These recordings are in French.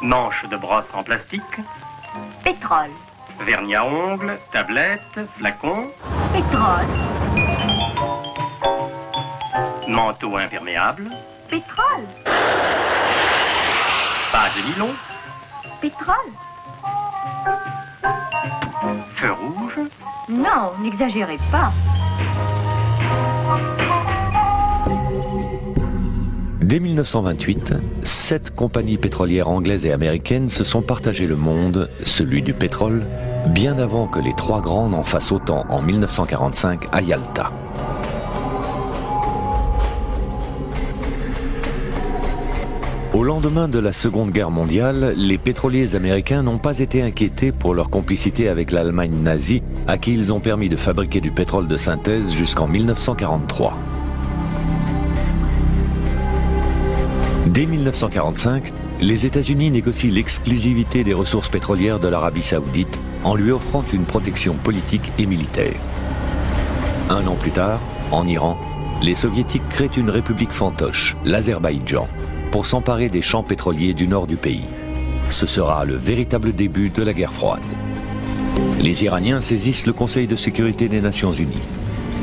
Manche de brosse en plastique. Pétrole. Vernis à ongles, tablette, flacon. Pétrole. Manteau imperméable. Pétrole. Pas de nylon. Pétrole. Feu rouge. Non, n'exagérez pas. Dès 1928, 7 compagnies pétrolières anglaises et américaines se sont partagé le monde, celui du pétrole, bien avant que les 3 grandes en fassent autant en 1945 à Yalta. Au lendemain de la Seconde Guerre mondiale, les pétroliers américains n'ont pas été inquiétés pour leur complicité avec l'Allemagne nazie, à qui ils ont permis de fabriquer du pétrole de synthèse jusqu'en 1943. Dès 1945, les États-Unis négocient l'exclusivité des ressources pétrolières de l'Arabie saoudite en lui offrant une protection politique et militaire. Un an plus tard, en Iran, les Soviétiques créent une république fantoche, l'Azerbaïdjan, pour s'emparer des champs pétroliers du nord du pays. Ce sera le véritable début de la guerre froide. Les Iraniens saisissent le Conseil de sécurité des Nations Unies.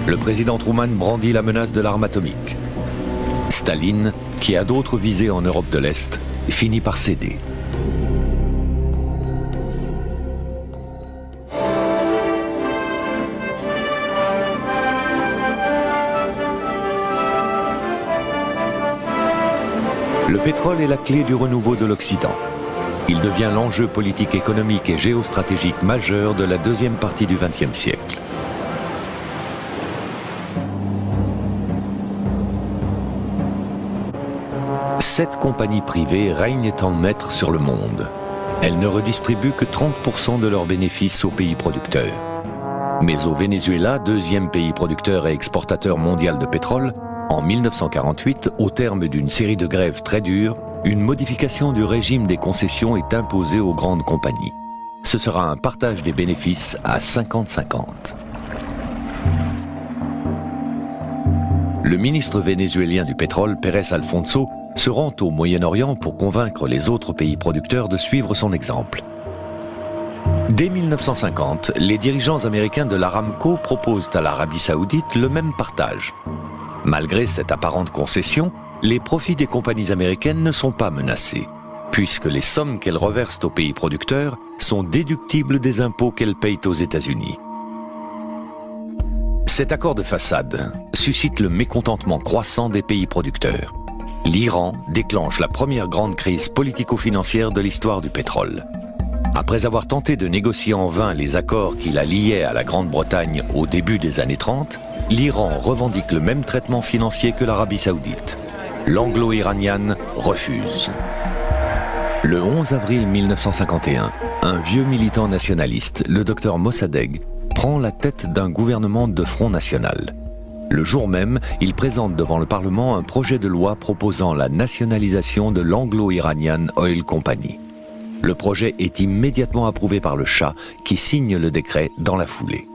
Le président Truman brandit la menace de l'arme atomique. Staline, qui a d'autres visées en Europe de l'Est, finit par céder. Le pétrole est la clé du renouveau de l'Occident. Il devient l'enjeu politique, économique et géostratégique majeur de la deuxième partie du XXe siècle. Sept compagnies privées règnent en maître sur le monde. Elles ne redistribuent que 30% de leurs bénéfices aux pays producteurs. Mais au Venezuela, deuxième pays producteur et exportateur mondial de pétrole, en 1948, au terme d'une série de grèves très dures, une modification du régime des concessions est imposée aux grandes compagnies. Ce sera un partage des bénéfices à 50-50. Le ministre vénézuélien du pétrole, Pérez Alfonso, se rend au Moyen-Orient pour convaincre les autres pays producteurs de suivre son exemple. Dès 1950, les dirigeants américains de l'Aramco proposent à l'Arabie saoudite le même partage. Malgré cette apparente concession, les profits des compagnies américaines ne sont pas menacés, puisque les sommes qu'elles reversent aux pays producteurs sont déductibles des impôts qu'elles payent aux États-Unis. Cet accord de façade suscite le mécontentement croissant des pays producteurs. L'Iran déclenche la première grande crise politico-financière de l'histoire du pétrole. Après avoir tenté de négocier en vain les accords qui la liaient à la Grande-Bretagne au début des années 30, l'Iran revendique le même traitement financier que l'Arabie saoudite. L'anglo-iranienne refuse. Le 11 avril 1951, un vieux militant nationaliste, le docteur Mossadegh, prend la tête d'un gouvernement de front national. Le jour même, il présente devant le Parlement un projet de loi proposant la nationalisation de l'Anglo-Iranian Oil Company. Le projet est immédiatement approuvé par le Shah, qui signe le décret dans la foulée.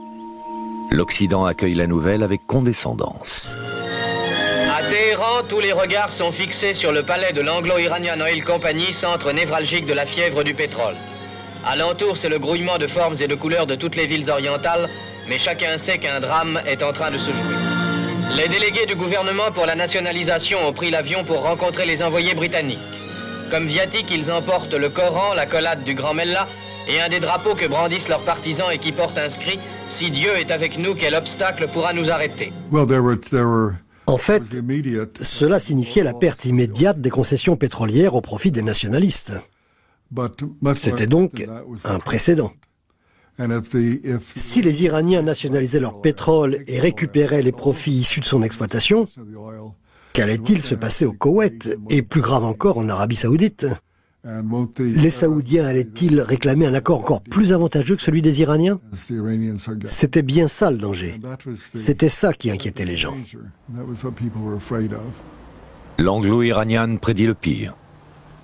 L'Occident accueille la nouvelle avec condescendance. À Téhéran, tous les regards sont fixés sur le palais de l'Anglo-Iranian Oil Company, centre névralgique de la fièvre du pétrole. Alentour, c'est le grouillement de formes et de couleurs de toutes les villes orientales, mais chacun sait qu'un drame est en train de se jouer. Les délégués du gouvernement pour la nationalisation ont pris l'avion pour rencontrer les envoyés britanniques. Comme viatique, ils emportent le Coran, la collade du Grand Mellah et un des drapeaux que brandissent leurs partisans et qui porte inscrit « Si Dieu est avec nous, quel obstacle pourra nous arrêter ?» En fait, cela signifiait la perte immédiate des concessions pétrolières au profit des nationalistes. C'était donc un précédent. Si les Iraniens nationalisaient leur pétrole et récupéraient les profits issus de son exploitation, qu'allait-il se passer au Koweït et plus grave encore en Arabie saoudite? Les Saoudiens allaient-ils réclamer un accord encore plus avantageux que celui des Iraniens? C'était bien ça le danger. C'était ça qui inquiétait les gens. L'anglo-iranienne prédit le pire.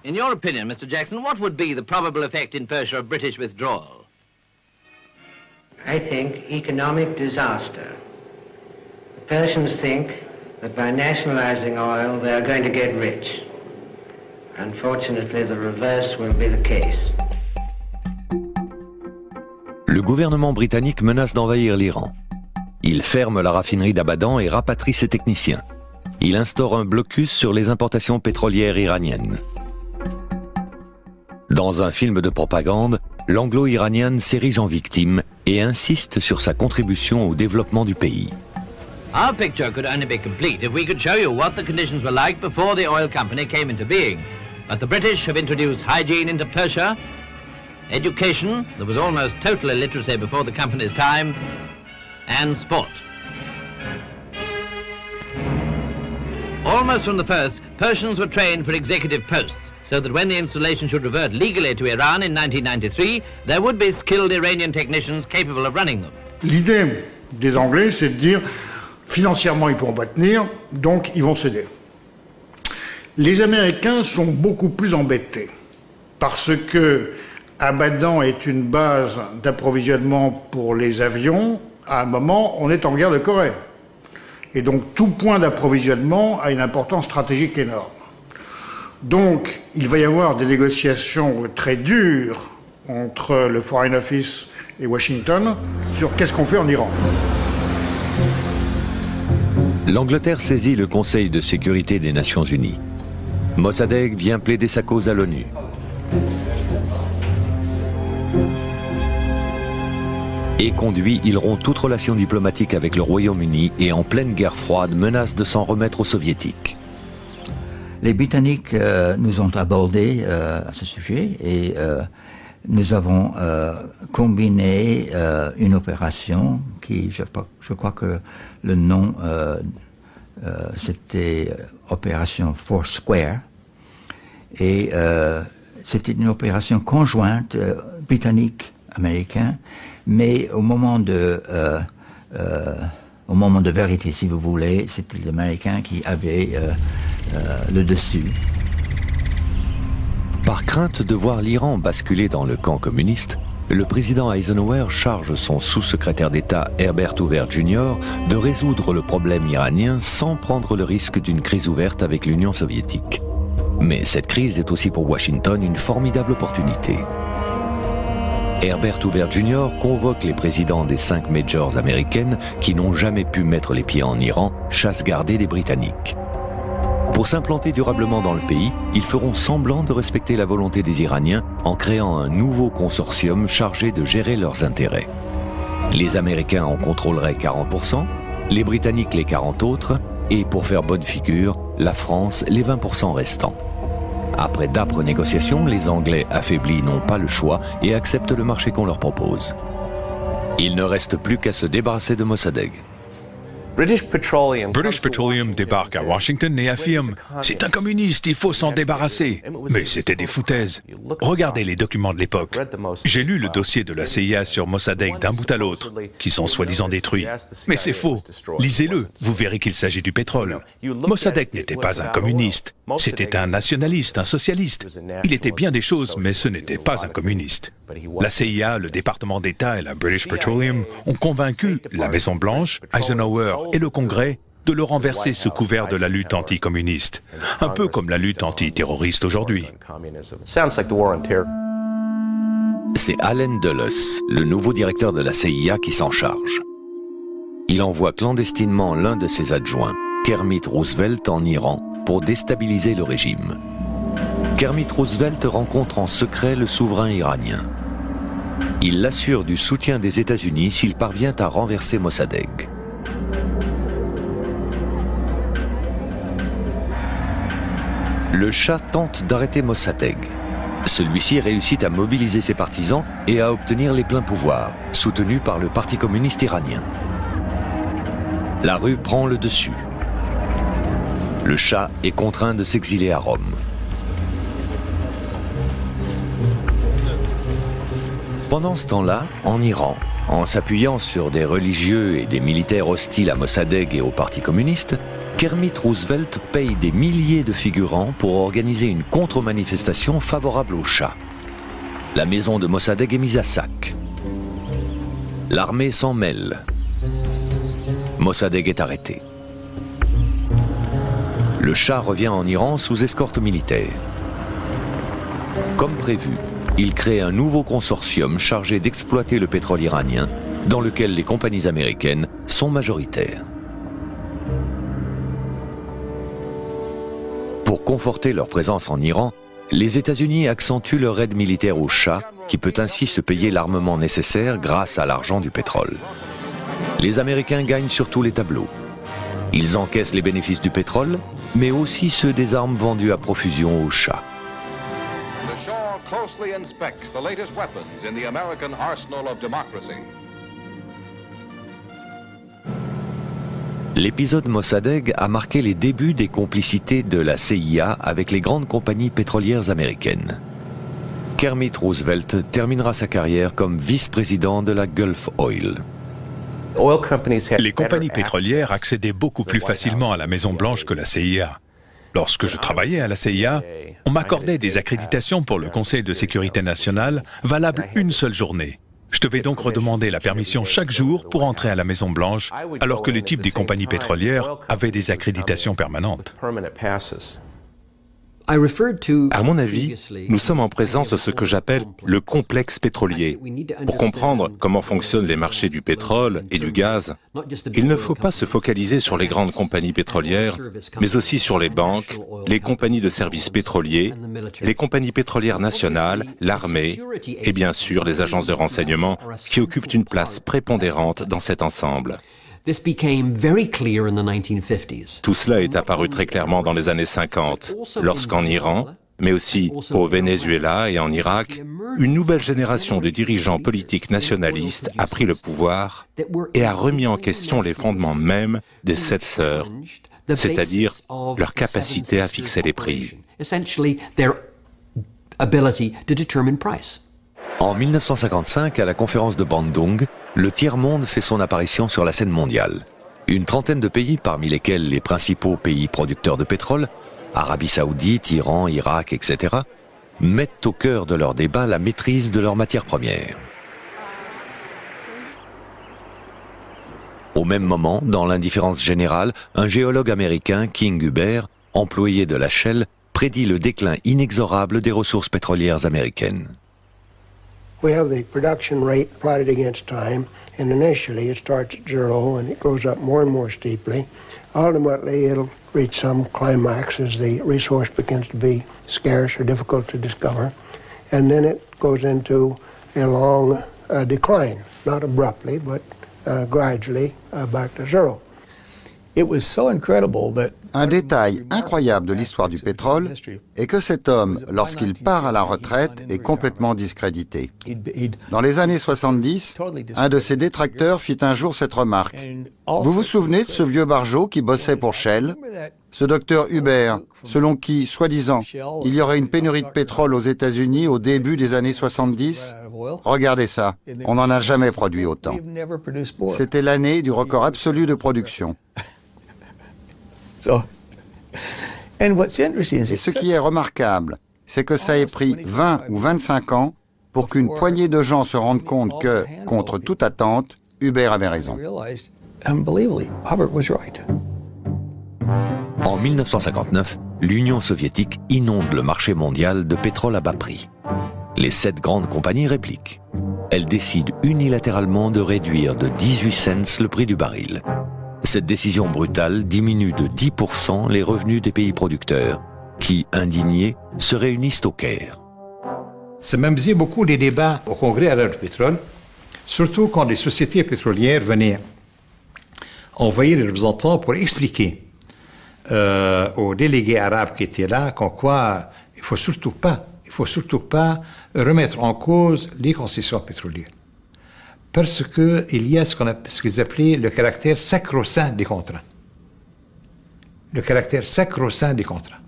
In your opinion, Mr. Jackson, what would be the probable effect in Persia of British withdrawal? I think economic disaster. The Persians think that by nationalizing oil, they are going to get rich. Unfortunately, the reverse will be the case. Le gouvernement britannique menace d'envahir l'Iran. Il ferme la raffinerie d'Abadan et rapatrie ses techniciens. Il instaure un blocus sur les importations pétrolières iraniennes. Dans un film de propagande, l'anglo-iranienne s'érige en victime et insiste sur sa contribution au développement du pays. Our picture could only be complete if we could show you what the conditions were like before the oil company came into being. But the British have introduced hygiene into Persia, education, there was almost total illiteracy before the company's time, and sport. Almost from the first, Persians were trained for executive posts, so that when the installation should revert legally to Iran in 1993, there would be skilled Iranian technicians capable of running them. L'idée des Anglais, c'est de dire, financièrement, ils ne pourront pas tenir, donc ils vont céder. Les Américains sont beaucoup plus embêtés, parce que Abadan est une base d'approvisionnement pour les avions. À un moment, on est en guerre de Corée. Et donc, tout point d'approvisionnement a une importance stratégique énorme. Donc, il va y avoir des négociations très dures entre le Foreign Office et Washington sur qu'est-ce qu'on fait en Iran. L'Angleterre saisit le Conseil de sécurité des Nations Unies. Mossadegh vient plaider sa cause à l'ONU. Et conduit, il rompt toute relation diplomatique avec le Royaume-Uni et en pleine guerre froide menace de s'en remettre aux Soviétiques. Les Britanniques nous ont abordés à ce sujet et nous avons combiné une opération qui, je crois que le nom c'était opération Foursquare et c'était une opération conjointe britannique-américain, mais au moment de vérité, si vous voulez, c'était les Américains qui avaient le dessus. Par crainte de voir l'Iran basculer dans le camp communiste, le président Eisenhower charge son sous-secrétaire d'État Herbert Hoover Jr. de résoudre le problème iranien sans prendre le risque d'une crise ouverte avec l'Union soviétique. Mais cette crise est aussi pour Washington une formidable opportunité. Herbert Hoover Jr. convoque les présidents des 5 majors américaines qui n'ont jamais pu mettre les pieds en Iran, chasse gardée des Britanniques. Pour s'implanter durablement dans le pays, ils feront semblant de respecter la volonté des Iraniens en créant un nouveau consortium chargé de gérer leurs intérêts. Les Américains en contrôleraient 40%, les Britanniques les 40 autres, et pour faire bonne figure, la France les 20% restants. Après d'âpres négociations, les Anglais affaiblis n'ont pas le choix et acceptent le marché qu'on leur propose. Il ne reste plus qu'à se débarrasser de Mossadegh. British Petroleum débarque à Washington et affirme « C'est un communiste, il faut s'en débarrasser ». Mais c'était des foutaises. Regardez les documents de l'époque. J'ai lu le dossier de la CIA sur Mossadegh d'un bout à l'autre, qui sont soi-disant détruits. Mais c'est faux. Lisez-le, vous verrez qu'il s'agit du pétrole. Mossadegh n'était pas un communiste. C'était un nationaliste, un socialiste. Il était bien des choses, mais ce n'était pas un communiste. La CIA, le département d'État et la British Petroleum ont convaincu la Maison-Blanche, Eisenhower et le Congrès de le renverser sous couvert de la lutte anticommuniste. Un peu comme la lutte antiterroriste aujourd'hui. C'est Allen Dulles, le nouveau directeur de la CIA, qui s'en charge. Il envoie clandestinement l'un de ses adjoints, Kermit Roosevelt, en Iran pour déstabiliser le régime. Kermit Roosevelt rencontre en secret le souverain iranien. Il l'assure du soutien des États-Unis s'il parvient à renverser Mossadegh. Le Shah tente d'arrêter Mossadegh. Celui-ci réussit à mobiliser ses partisans et à obtenir les pleins pouvoirs, soutenu par le Parti communiste iranien. La rue prend le dessus. Le Shah est contraint de s'exiler à Rome. Pendant ce temps-là, en Iran, en s'appuyant sur des religieux et des militaires hostiles à Mossadegh et au Parti communiste, Kermit Roosevelt paye des milliers de figurants pour organiser une contre-manifestation favorable au Shah. La maison de Mossadegh est mise à sac. L'armée s'en mêle. Mossadegh est arrêté. Le Shah revient en Iran sous escorte militaire. Comme prévu, il crée un nouveau consortium chargé d'exploiter le pétrole iranien, dans lequel les compagnies américaines sont majoritaires. Pour conforter leur présence en Iran, les États-Unis accentuent leur aide militaire au Shah, qui peut ainsi se payer l'armement nécessaire grâce à l'argent du pétrole. Les Américains gagnent sur tous les tableaux. Ils encaissent les bénéfices du pétrole, mais aussi ceux des armes vendues à profusion au Shah. The Shah closely inspects the latest weapons in the American arsenal of democracy. L'épisode Mossadegh a marqué les débuts des complicités de la CIA avec les grandes compagnies pétrolières américaines. Kermit Roosevelt terminera sa carrière comme vice-président de la Gulf Oil. Les compagnies pétrolières accédaient beaucoup plus facilement à la Maison-Blanche que la CIA. Lorsque je travaillais à la CIA, on m'accordait des accréditations pour le Conseil de sécurité nationale valables une seule journée. Je devais donc redemander la permission chaque jour pour entrer à la Maison-Blanche, alors que les types des compagnies pétrolières avaient des accréditations permanentes. À mon avis, nous sommes en présence de ce que j'appelle le complexe pétrolier. Pour comprendre comment fonctionnent les marchés du pétrole et du gaz, il ne faut pas se focaliser sur les grandes compagnies pétrolières, mais aussi sur les banques, les compagnies de services pétroliers, les compagnies pétrolières nationales, l'armée et bien sûr les agences de renseignement qui occupent une place prépondérante dans cet ensemble. Tout cela est apparu très clairement dans les années 50, lorsqu'en Iran, mais aussi au Venezuela et en Irak, une nouvelle génération de dirigeants politiques nationalistes a pris le pouvoir et a remis en question les fondements mêmes des 7 sœurs, c'est-à-dire leur capacité à fixer les prix. En 1955, à la conférence de Bandung, le tiers-monde fait son apparition sur la scène mondiale. Une trentaine de pays, parmi lesquels les principaux pays producteurs de pétrole, Arabie Saoudite, Iran, Irak, etc., mettent au cœur de leur débat la maîtrise de leurs matières premières. Au même moment, dans l'indifférence générale, un géologue américain, King Huber, employé de la Shell, prédit le déclin inexorable des ressources pétrolières américaines. We have the production rate plotted against time, and initially it starts at 0 and it goes up more and more steeply. Ultimately, it'll reach some climax as the resource begins to be scarce or difficult to discover, and then it goes into a long decline, not abruptly, but gradually back to 0. Un détail incroyable de l'histoire du pétrole est que cet homme, lorsqu'il part à la retraite, est complètement discrédité. Dans les années 70, un de ses détracteurs fit un jour cette remarque. Vous vous souvenez de ce vieux barjot qui bossait pour Shell? Ce docteur Huber, selon qui, soi-disant, il y aurait une pénurie de pétrole aux États-Unis au début des années 70? Regardez ça, on n'en a jamais produit autant. C'était l'année du record absolu de production. Et ce qui est remarquable, c'est que ça ait pris 20 ou 25 ans pour qu'une poignée de gens se rendent compte que, contre toute attente, Huber avait raison. En 1959, l'Union soviétique inonde le marché mondial de pétrole à bas prix. Les 7 grandes compagnies répliquent. Elles décident unilatéralement de réduire de 18 cents le prix du baril. Cette décision brutale diminue de 10% les revenus des pays producteurs, qui, indignés, se réunissent au Caire. Ça m'amusait beaucoup les débats au Congrès à l'heure du pétrole, surtout quand les sociétés pétrolières venaient envoyer les représentants pour expliquer aux délégués arabes qui étaient là qu'en quoi il ne faut surtout pas remettre en cause les concessions pétrolières. Parce qu'il y a ce qu'ils appelaient le caractère sacro-saint des contrats. Le caractère sacro-saint des contrats.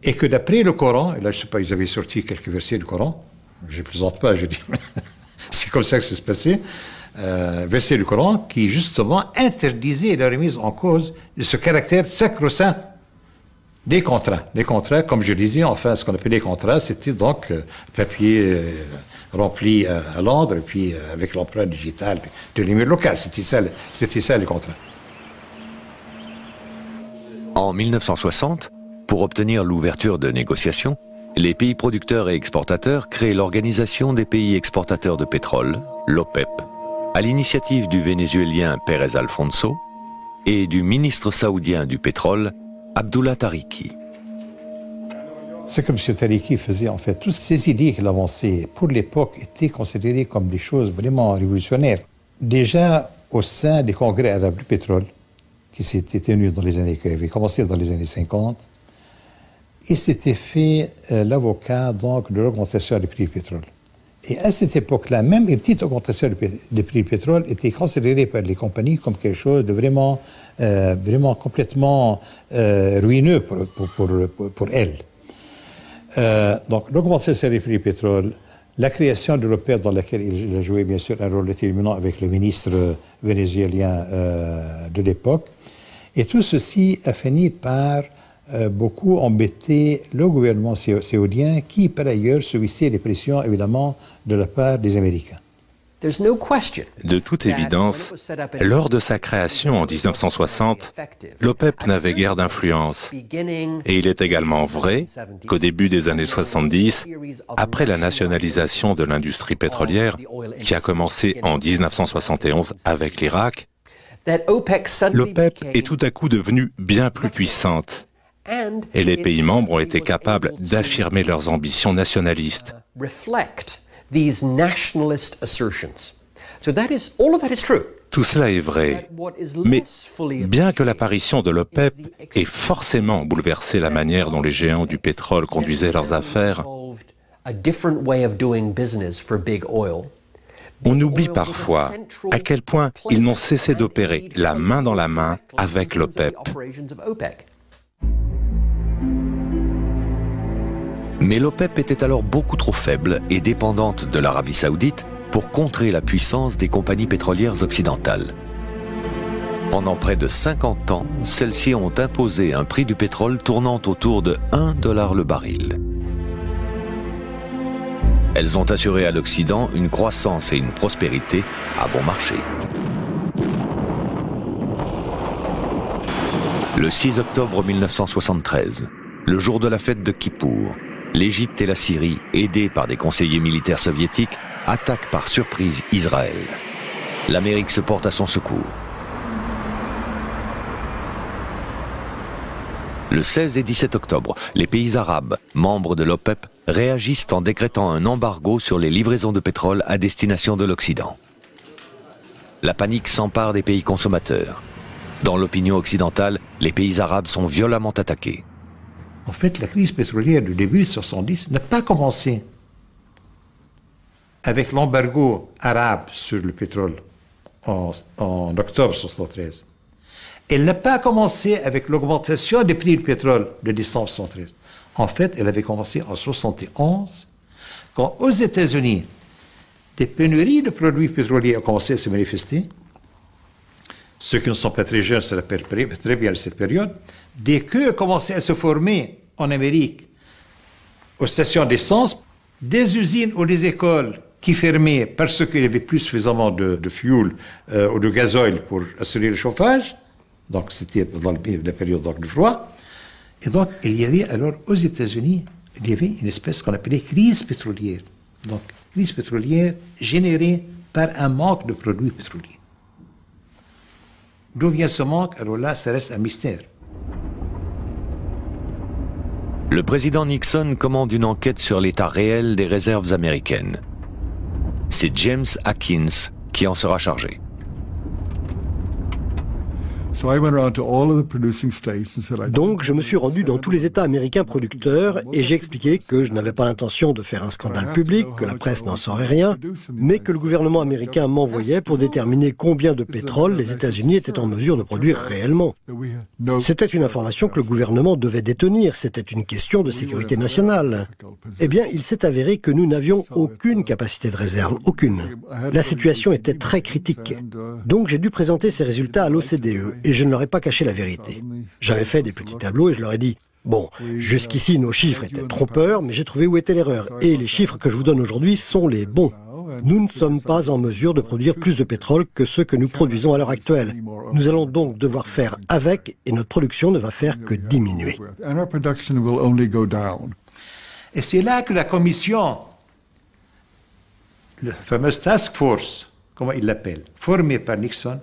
Et que d'après le Coran, et là je ne sais pas, ils avaient sorti quelques versets du Coran, je ne plaisante pas, je dis, c'est comme ça que ça se passait, versets du Coran qui justement interdisaient la remise en cause de ce caractère sacro-saint des contrats. Les contrats, comme je disais, enfin ce qu'on appelait les contrats, c'était donc papier rempli à Londres, et puis avec l'empreinte digitale de l'émir local. C'était ça le contrat. En 1960, pour obtenir l'ouverture de négociations, les pays producteurs et exportateurs créent l'Organisation des pays exportateurs de pétrole, l'OPEP, à l'initiative du Vénézuélien Pérez Alfonso et du ministre saoudien du pétrole, Abdullah Tariki. Ce que M. Tariki faisait, en fait, toutes ces idées qu'il avançait, pour l'époque, étaient considérées comme des choses vraiment révolutionnaires. Déjà, au sein des congrès arabes du pétrole, qui s'étaient tenus qui avaient commencé dans les années 50, il s'était fait l'avocat donc de l'augmentation des prix du pétrole. Et à cette époque-là, même une petite augmentation des prix du pétrole était considérée par les compagnies comme quelque chose de vraiment, vraiment complètement ruineux pour elles. Donc l'augmentation des prix du pétrole, la création de l'OPEP dans laquelle il a joué bien sûr un rôle déterminant avec le ministre vénézuélien de l'époque, et tout ceci a fini par beaucoup embêter le gouvernement saoudien qui, par ailleurs, subissait des pressions, évidemment, de la part des Américains. De toute évidence, lors de sa création en 1960, l'OPEP n'avait guère d'influence. Et il est également vrai qu'au début des années 70, après la nationalisation de l'industrie pétrolière, qui a commencé en 1971 avec l'Irak, l'OPEP est tout à coup devenue bien plus puissante. Et les pays membres ont été capables d'affirmer leurs ambitions nationalistes. Tout cela est vrai, mais bien que l'apparition de l'OPEP ait forcément bouleversé la manière dont les géants du pétrole conduisaient leurs affaires, on oublie parfois à quel point ils n'ont cessé d'opérer la main dans la main avec l'OPEP. Mais l'OPEP était alors beaucoup trop faible et dépendante de l'Arabie saoudite pour contrer la puissance des compagnies pétrolières occidentales. Pendant près de 50 ans, celles-ci ont imposé un prix du pétrole tournant autour de $1 le baril. Elles ont assuré à l'Occident une croissance et une prospérité à bon marché. Le 6 octobre 1973, le jour de la fête de Kippour, l'Égypte et la Syrie, aidés par des conseillers militaires soviétiques, attaquent par surprise Israël. L'Amérique se porte à son secours. Le 16 et 17 octobre, les pays arabes, membres de l'OPEP, réagissent en décrétant un embargo sur les livraisons de pétrole à destination de l'Occident. La panique s'empare des pays consommateurs. Dans l'opinion occidentale, les pays arabes sont violemment attaqués. En fait, la crise pétrolière du début de 1970 n'a pas commencé avec l'embargo arabe sur le pétrole en octobre 1973. Elle n'a pas commencé avec l'augmentation des prix du pétrole de décembre 1973. En fait, elle avait commencé en 1971, quand aux États-Unis, des pénuries de produits pétroliers ont commencé à se manifester. Ceux qui ne sont pas très jeunes se rappellent très bien de cette période. Des queues commençaient à se former en Amérique, aux stations d'essence, des usines ou des écoles qui fermaient parce qu'il n'y avait plus suffisamment de fuel ou de gasoil pour assurer le chauffage. Donc c'était dans la période de froid. Et donc il y avait alors aux États-Unis, il y avait une espèce qu'on appelait crise pétrolière. Donc crise pétrolière générée par un manque de produits pétroliers. D'où vient ce manque? Alors là, ça reste un mystère. Le président Nixon commande une enquête sur l'état réel des réserves américaines. C'est James Atkins qui en sera chargé. Donc, je me suis rendu dans tous les États américains producteurs et j'ai expliqué que je n'avais pas l'intention de faire un scandale public, que la presse n'en saurait rien, mais que le gouvernement américain m'envoyait pour déterminer combien de pétrole les États-Unis étaient en mesure de produire réellement. C'était une information que le gouvernement devait détenir, c'était une question de sécurité nationale. Eh bien, il s'est avéré que nous n'avions aucune capacité de réserve, aucune. La situation était très critique. Donc, j'ai dû présenter ces résultats à l'OCDE. Et je ne leur ai pas caché la vérité. J'avais fait des petits tableaux et je leur ai dit « Bon, jusqu'ici nos chiffres étaient trompeurs, mais j'ai trouvé où était l'erreur. Et les chiffres que je vous donne aujourd'hui sont les bons. Nous ne sommes pas en mesure de produire plus de pétrole que ceux que nous produisons à l'heure actuelle. Nous allons donc devoir faire avec et notre production ne va faire que diminuer. » Et c'est là que la commission, la fameuse task force, comment il l'appelle, formée par Nixon,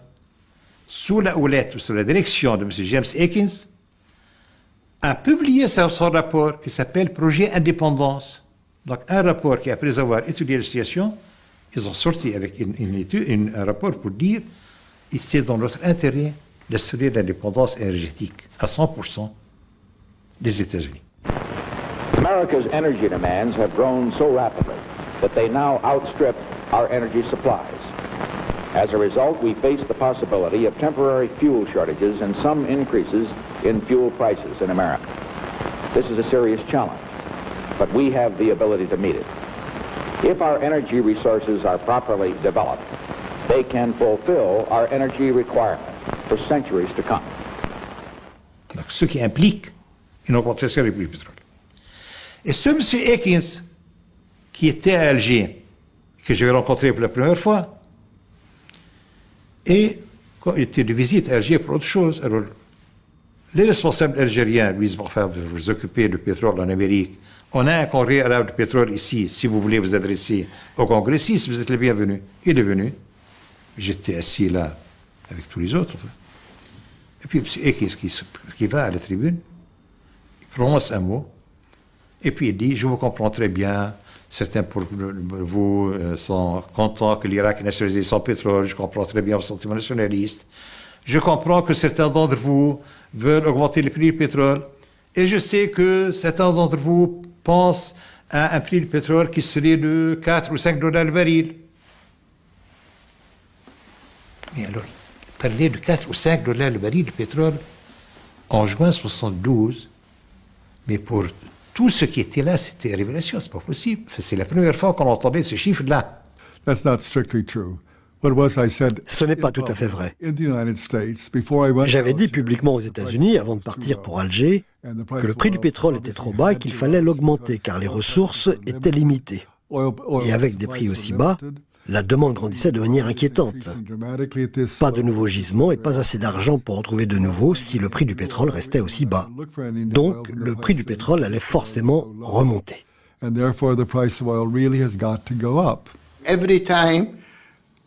sous la houlette ou sous la direction de M. James Akins, a publié son rapport qui s'appelle Projet Indépendance. Donc un rapport qui, après avoir étudié la situation, ils ont sorti avec un rapport pour dire que c'est dans notre intérêt d'assurer l'indépendance énergétique à 100% des États-Unis. America's energy demands have grown so rapidly that they now outstrip our energy supplies. As a result, we face the possibility of temporary fuel shortages and some increases in fuel prices in America. This is a serious challenge, but we have the ability to meet it. If our energy resources are properly developed, they can fulfill our energy requirements for centuries to come. Donc, ce qui implique une augmentation du prix du pétrole. Et ce M. Akins, qui était à Alger, que j'avais rencontré pour la première fois, et quand il était de visite à Alger pour autre chose, alors les responsables algériens lui disent, enfin, vous vous occupez du pétrole en Amérique, on a un congrès arabe de pétrole ici, si vous voulez vous adresser au congressiste, vous êtes les bienvenus. Il est venu, j'étais assis là avec tous les autres. Et puis M. Akins qui va à la tribune, il prononce un mot, et puis il dit, je vous comprends très bien, certains pour vous sont contents que l'Irak est nationalisé sans pétrole, je comprends très bien vos sentiments nationalistes, je comprends que certains d'entre vous veulent augmenter le prix du pétrole, et je sais que certains d'entre vous pensent à un prix du pétrole qui serait de 4 ou 5 dollars le baril. Mais alors, parler de 4 ou 5 dollars le baril de pétrole en juin 1972, mais pour tout ce qui était là, c'était une révélation, c'est pas possible. C'est la première fois qu'on entendait ce chiffre-là. Ce n'est pas tout à fait vrai. J'avais dit publiquement aux États-Unis, avant de partir pour Alger, que le prix du pétrole était trop bas et qu'il fallait l'augmenter, car les ressources étaient limitées. Et avec des prix aussi bas, la demande grandissait de manière inquiétante. Pas de nouveaux gisements et pas assez d'argent pour en trouver de nouveaux si le prix du pétrole restait aussi bas. Donc, le prix du pétrole allait forcément remonter. Every time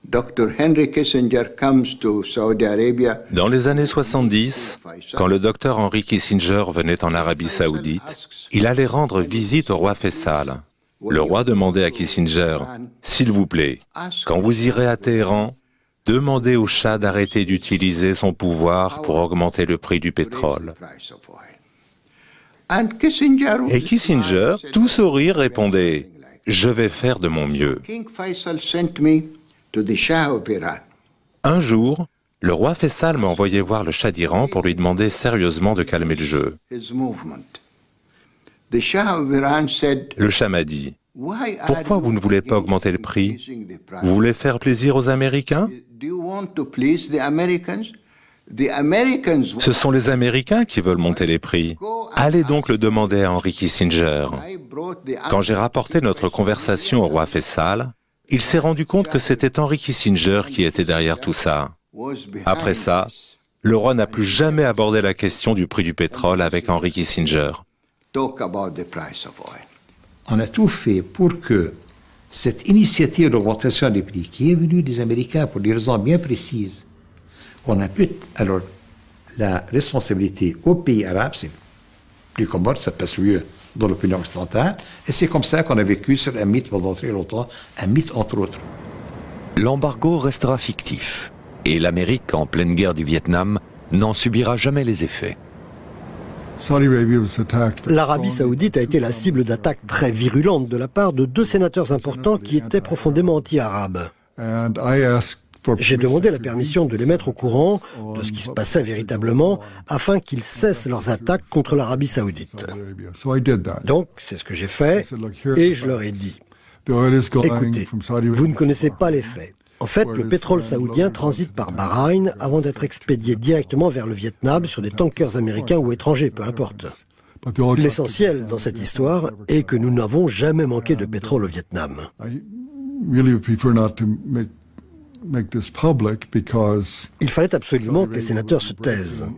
Dr. Henry Kissinger comes to Saudi Arabia, dans les années 70, quand le docteur Henry Kissinger venait en Arabie Saoudite, il allait rendre visite au roi Faisal. Le roi demandait à Kissinger, « S'il vous plaît, quand vous irez à Téhéran, demandez au Shah d'arrêter d'utiliser son pouvoir pour augmenter le prix du pétrole. » Et Kissinger, tout sourire, répondait, « Je vais faire de mon mieux. » Un jour, le roi Faisal m'a envoyé voir le Shah d'Iran pour lui demander sérieusement de calmer le jeu. Le Shah m'a dit, « Pourquoi vous ne voulez pas augmenter le prix? Vous voulez faire plaisir aux Américains? Ce sont les Américains qui veulent monter les prix. Allez donc le demander à Henry Kissinger. » Quand j'ai rapporté notre conversation au roi Faisal, il s'est rendu compte que c'était Henry Kissinger qui était derrière tout ça. Après ça, le roi n'a plus jamais abordé la question du prix du pétrole avec Henry Kissinger. On a tout fait pour que cette initiative d'augmentation des prix qui est venue des Américains pour des raisons bien précises, on impute alors la responsabilité aux pays arabes, c'est plus commode, ça passe mieux dans l'opinion occidentale, et c'est comme ça qu'on a vécu sur un mythe pendant très longtemps, un mythe entre autres. L'embargo restera fictif, et l'Amérique, en pleine guerre du Vietnam, n'en subira jamais les effets. L'Arabie saoudite a été la cible d'attaques très virulentes de la part de 2 sénateurs importants qui étaient profondément anti-arabes. J'ai demandé la permission de les mettre au courant de ce qui se passait véritablement afin qu'ils cessent leurs attaques contre l'Arabie saoudite. Donc, c'est ce que j'ai fait et je leur ai dit, écoutez, vous ne connaissez pas les faits. En fait, le pétrole saoudien transite par Bahreïn avant d'être expédié directement vers le Vietnam sur des tankers américains ou étrangers, peu importe. L'essentiel dans cette histoire est que nous n'avons jamais manqué de pétrole au Vietnam. Il fallait absolument que les sénateurs se taisent.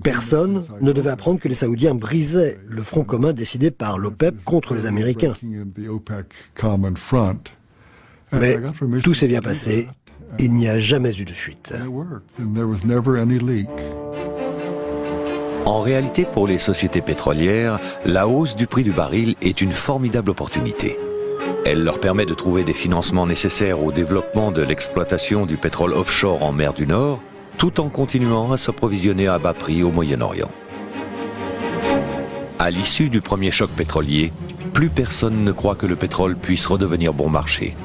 Personne ne devait apprendre que les Saoudiens brisaient le front commun décidé par l'OPEP contre les Américains. Mais tout s'est bien passé. Il n'y a jamais eu de fuite. En réalité, pour les sociétés pétrolières, la hausse du prix du baril est une formidable opportunité. Elle leur permet de trouver des financements nécessaires au développement de l'exploitation du pétrole offshore en mer du Nord, tout en continuant à s'approvisionner à bas prix au Moyen-Orient. À l'issue du premier choc pétrolier, plus personne ne croit que le pétrole puisse redevenir bon marché.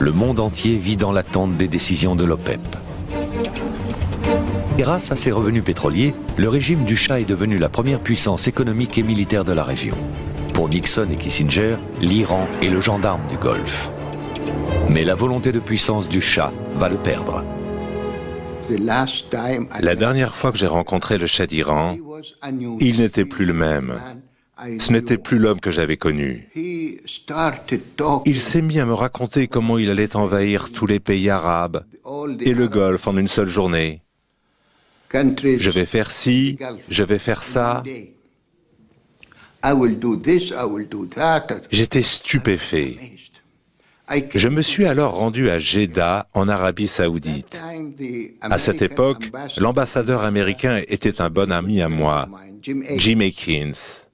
Le monde entier vit dans l'attente des décisions de l'OPEP. Grâce à ses revenus pétroliers, le régime du Shah est devenu la première puissance économique et militaire de la région. Pour Nixon et Kissinger, l'Iran est le gendarme du Golfe. Mais la volonté de puissance du Shah va le perdre. La dernière fois que j'ai rencontré le Shah d'Iran, il n'était plus le même. Ce n'était plus l'homme que j'avais connu. Il s'est mis à me raconter comment il allait envahir tous les pays arabes et le Golfe en une seule journée. Je vais faire ci, je vais faire ça. J'étais stupéfait. Je me suis alors rendu à Jeddah, en Arabie Saoudite. À cette époque, l'ambassadeur américain était un bon ami à moi, Jim Akins.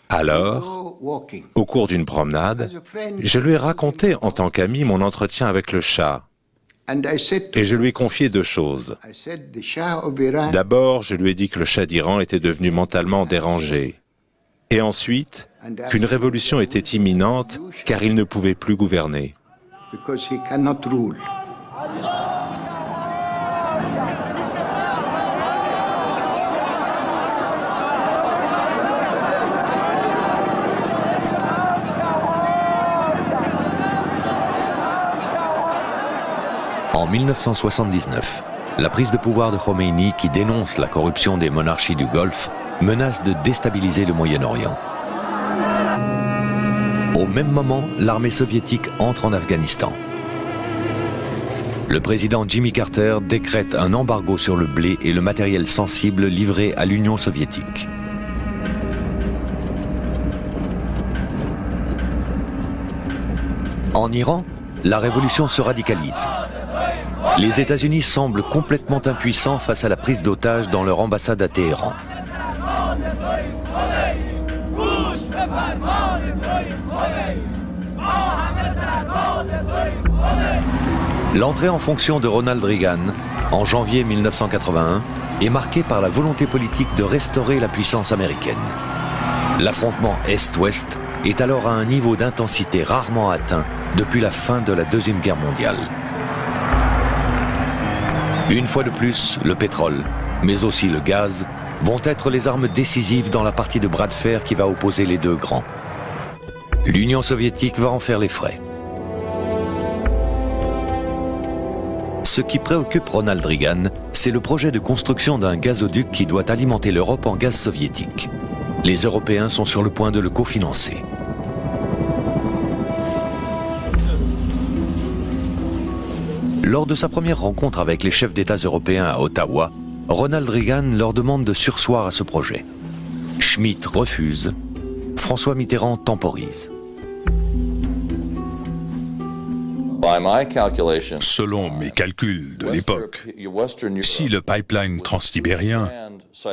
Alors, au cours d'une promenade, je lui ai raconté en tant qu'ami mon entretien avec le Shah. Et je lui ai confié deux choses. D'abord, je lui ai dit que le Shah d'Iran était devenu mentalement dérangé. Et ensuite, qu'une révolution était imminente car il ne pouvait plus gouverner. En 1979, la prise de pouvoir de Khomeini, qui dénonce la corruption des monarchies du Golfe, menace de déstabiliser le Moyen-Orient. Au même moment, l'armée soviétique entre en Afghanistan. Le président Jimmy Carter décrète un embargo sur le blé et le matériel sensible livré à l'Union soviétique. En Iran, la révolution se radicalise. Les États-Unis semblent complètement impuissants face à la prise d'otages dans leur ambassade à Téhéran. L'entrée en fonction de Ronald Reagan, en janvier 1981, est marquée par la volonté politique de restaurer la puissance américaine. L'affrontement Est-Ouest est alors à un niveau d'intensité rarement atteint depuis la fin de la Deuxième Guerre mondiale. Une fois de plus, le pétrole, mais aussi le gaz, vont être les armes décisives dans la partie de bras de fer qui va opposer les deux grands. L'Union soviétique va en faire les frais. Ce qui préoccupe Ronald Reagan, c'est le projet de construction d'un gazoduc qui doit alimenter l'Europe en gaz soviétique. Les Européens sont sur le point de le cofinancer. Lors de sa première rencontre avec les chefs d'État européens à Ottawa, Ronald Reagan leur demande de surseoir à ce projet. Schmitt refuse, François Mitterrand temporise. Selon mes calculs de l'époque, si le pipeline transsibérien,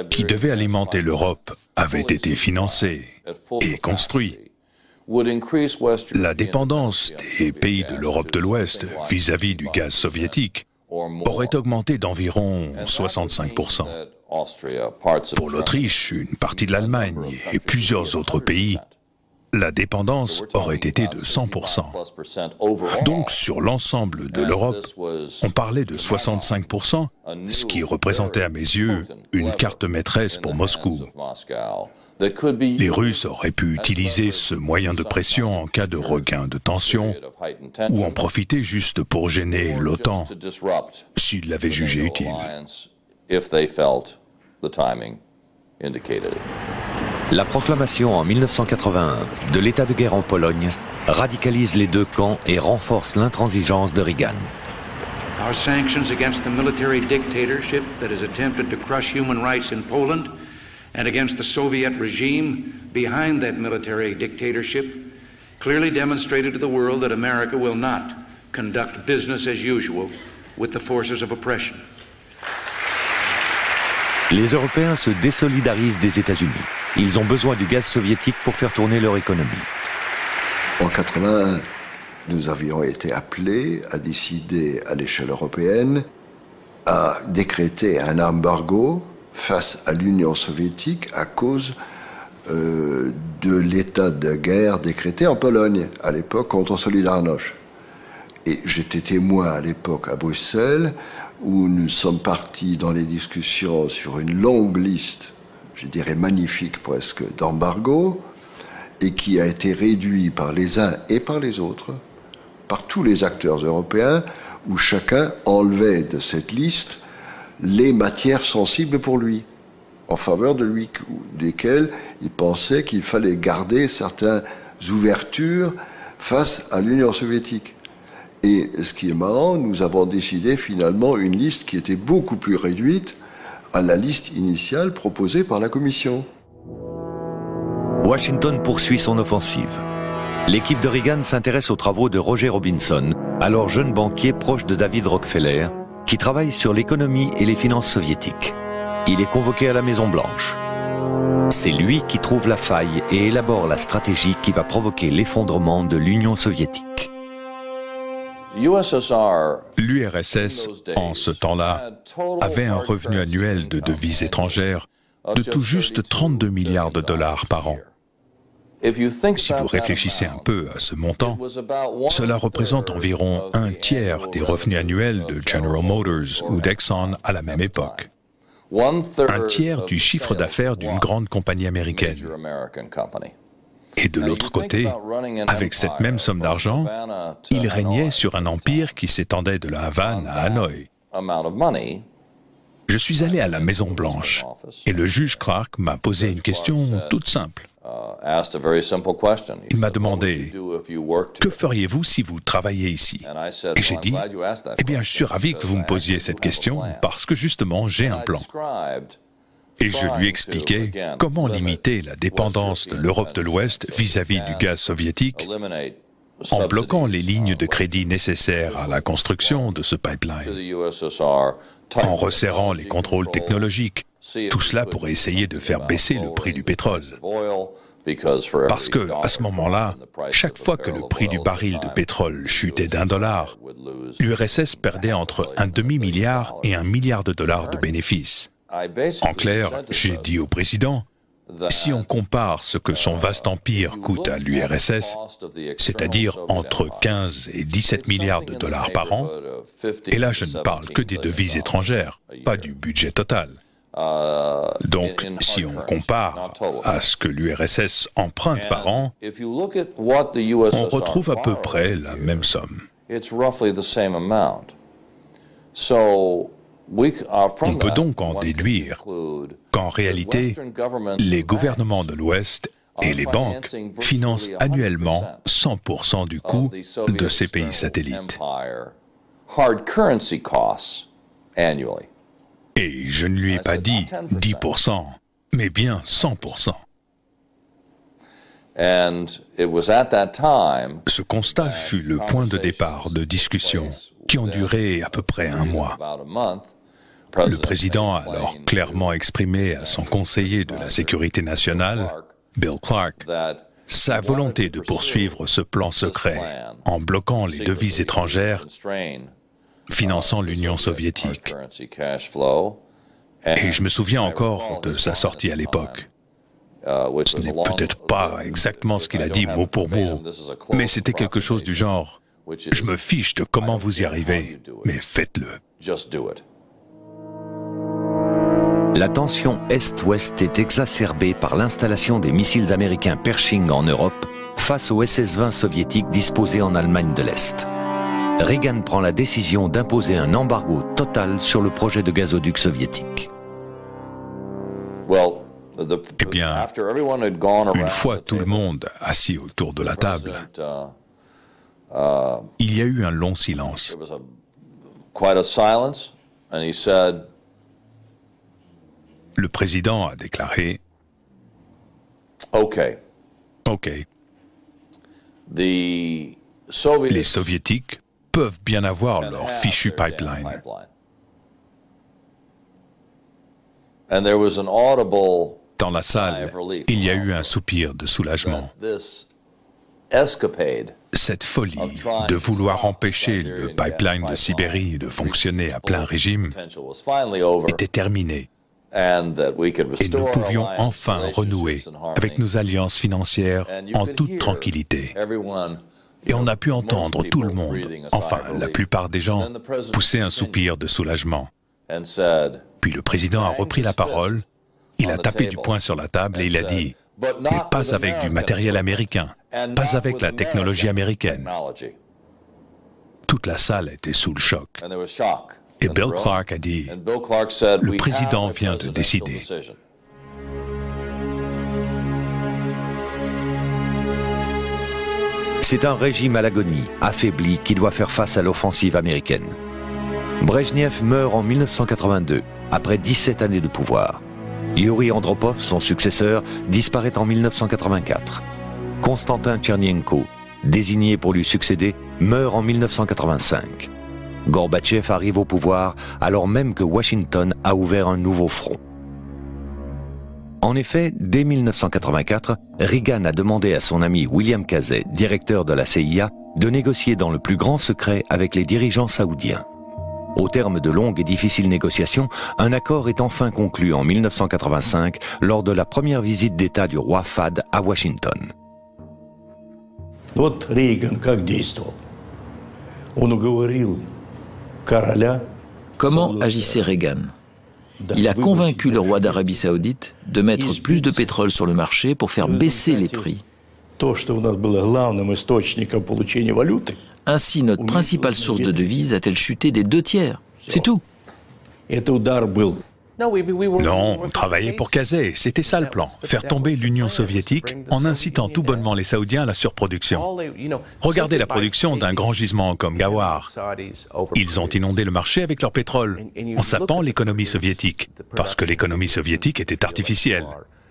qui devait alimenter l'Europe, avait été financé et construit, la dépendance des pays de l'Europe de l'Ouest vis-à-vis du gaz soviétique aurait augmenté d'environ 65%. Pour l'Autriche, une partie de l'Allemagne et plusieurs autres pays, la dépendance aurait été de 100%. Donc, sur l'ensemble de l'Europe, on parlait de 65%, ce qui représentait à mes yeux une carte maîtresse pour Moscou. Les Russes auraient pu utiliser ce moyen de pression en cas de regain de tension ou en profiter juste pour gêner l'OTAN, s'ils l'avaient jugé utile. La proclamation en 1981 de l'état de guerre en Pologne radicalise les deux camps et renforce l'intransigeance de Reagan. Our sanctions against the military dictatorship that has attempted to crush human rights in Poland and against the Soviet regime behind that military dictatorship clearly demonstrated to the world that America will not conduct business as usual with the forces of oppression. Les Européens se désolidarisent des États-Unis. Ils ont besoin du gaz soviétique pour faire tourner leur économie. En 1981, nous avions été appelés à décider à l'échelle européenne à décréter un embargo face à l'Union soviétique à cause de l'état de guerre décrété en Pologne, à l'époque contre Solidarność. Et j'étais témoin à l'époque à Bruxelles, où nous sommes partis dans les discussions sur une longue liste, je dirais magnifique presque, d'embargo, et qui a été réduit par les uns et par les autres, par tous les acteurs européens, où chacun enlevait de cette liste les matières sensibles pour lui, en faveur de lui, desquelles il pensait qu'il fallait garder certaines ouvertures face à l'Union soviétique. Et ce qui est marrant, nous avons décidé finalement une liste qui était beaucoup plus réduite à la liste initiale proposée par la Commission. Washington poursuit son offensive. L'équipe de Reagan s'intéresse aux travaux de Roger Robinson, alors jeune banquier proche de David Rockefeller, qui travaille sur l'économie et les finances soviétiques. Il est convoqué à la Maison-Blanche. C'est lui qui trouve la faille et élabore la stratégie qui va provoquer l'effondrement de l'Union soviétique. L'URSS, en ce temps-là, avait un revenu annuel de devises étrangères de tout juste 32 milliards de dollars par an. Si vous réfléchissez un peu à ce montant, cela représente environ un tiers des revenus annuels de General Motors ou d'Exxon à la même époque. Un tiers du chiffre d'affaires d'une grande compagnie américaine. Et de l'autre côté, avec cette même somme d'argent, il régnait sur un empire qui s'étendait de la Havane à Hanoï. Je suis allé à la Maison-Blanche et le juge Clark m'a posé une question toute simple. Il m'a demandé « Que feriez-vous si vous travailliez ici ?» Et j'ai dit « Eh bien, je suis ravi que vous me posiez cette question parce que justement, j'ai un plan. » Et je lui expliquais comment limiter la dépendance de l'Europe de l'Ouest vis-à-vis du gaz soviétique en bloquant les lignes de crédit nécessaires à la construction de ce pipeline, en resserrant les contrôles technologiques, tout cela pour essayer de faire baisser le prix du pétrole. Parce que, à ce moment-là, chaque fois que le prix du baril de pétrole chutait d'$1, l'URSS perdait entre un demi-milliard et $1 milliard de bénéfices. En clair, j'ai dit au président, si on compare ce que son vaste empire coûte à l'URSS, c'est-à-dire entre 15 et 17 milliards de dollars par an, et là je ne parle que des devises étrangères, pas du budget total. Donc, si on compare à ce que l'URSS emprunte par an, on retrouve à peu près la même somme. On peut donc en déduire qu'en réalité, les gouvernements de l'Ouest et les banques financent annuellement 100% du coût de ces pays satellites. Et je ne lui ai pas dit 10%, mais bien 100%. Ce constat fut le point de départ de discussions qui ont duré à peu près un mois. Le président a alors clairement exprimé à son conseiller de la sécurité nationale, Bill Clark, sa volonté de poursuivre ce plan secret en bloquant les devises étrangères finançant l'Union soviétique. Et je me souviens encore de sa sortie à l'époque. Ce n'est peut-être pas exactement ce qu'il a dit mot pour mot, mais c'était quelque chose du genre « Je me fiche de comment vous y arrivez, mais faites-le ». La tension Est-Ouest est exacerbée par l'installation des missiles américains Pershing en Europe face aux SS-20 soviétiques disposés en Allemagne de l'Est. Reagan prend la décision d'imposer un embargo total sur le projet de gazoduc soviétique. Eh bien, une fois tout le monde assis autour de la table, Il y a eu un long silence. Le président a déclaré « Ok. Les Soviétiques peuvent bien avoir leur fichu pipeline. » Dans la salle, il y a eu un soupir de soulagement. Cette folie de vouloir empêcher le pipeline de Sibérie de fonctionner à plein régime était terminée. Et nous pouvions enfin renouer avec nos alliances financières en toute tranquillité. Et on a pu entendre tout le monde, enfin la plupart des gens, pousser un soupir de soulagement. Puis le président a repris la parole, il a tapé du poing sur la table et il a dit « Mais pas avec du matériel américain, pas avec la technologie américaine. » Toute la salle était sous le choc. Et Bill Clark a dit « Le président vient de décider. » C'est un régime à l'agonie, affaibli, qui doit faire face à l'offensive américaine. Brejnev meurt en 1982, après 17 années de pouvoir. Yuri Andropov, son successeur, disparaît en 1984. Konstantin Tchernyenko, désigné pour lui succéder, meurt en 1985. Gorbatchev arrive au pouvoir alors même que Washington a ouvert un nouveau front. En effet, dès 1984, Reagan a demandé à son ami William Casey, directeur de la CIA, de négocier dans le plus grand secret avec les dirigeants saoudiens. Au terme de longues et difficiles négociations, un accord est enfin conclu en 1985 lors de la première visite d'État du roi Fahd à Washington. Comment agissait Reagan? Il a convaincu le roi d'Arabie Saoudite de mettre plus de pétrole sur le marché pour faire baisser les prix. Ainsi, notre principale source de devises a-t-elle chuté des 2/3. C'est tout. Non, on travaillait pour Casey, c'était ça le plan. Faire tomber l'Union soviétique en incitant tout bonnement les Saoudiens à la surproduction. Regardez la production d'un grand gisement comme Ghawar. Ils ont inondé le marché avec leur pétrole, en sapant l'économie soviétique, parce que l'économie soviétique était artificielle.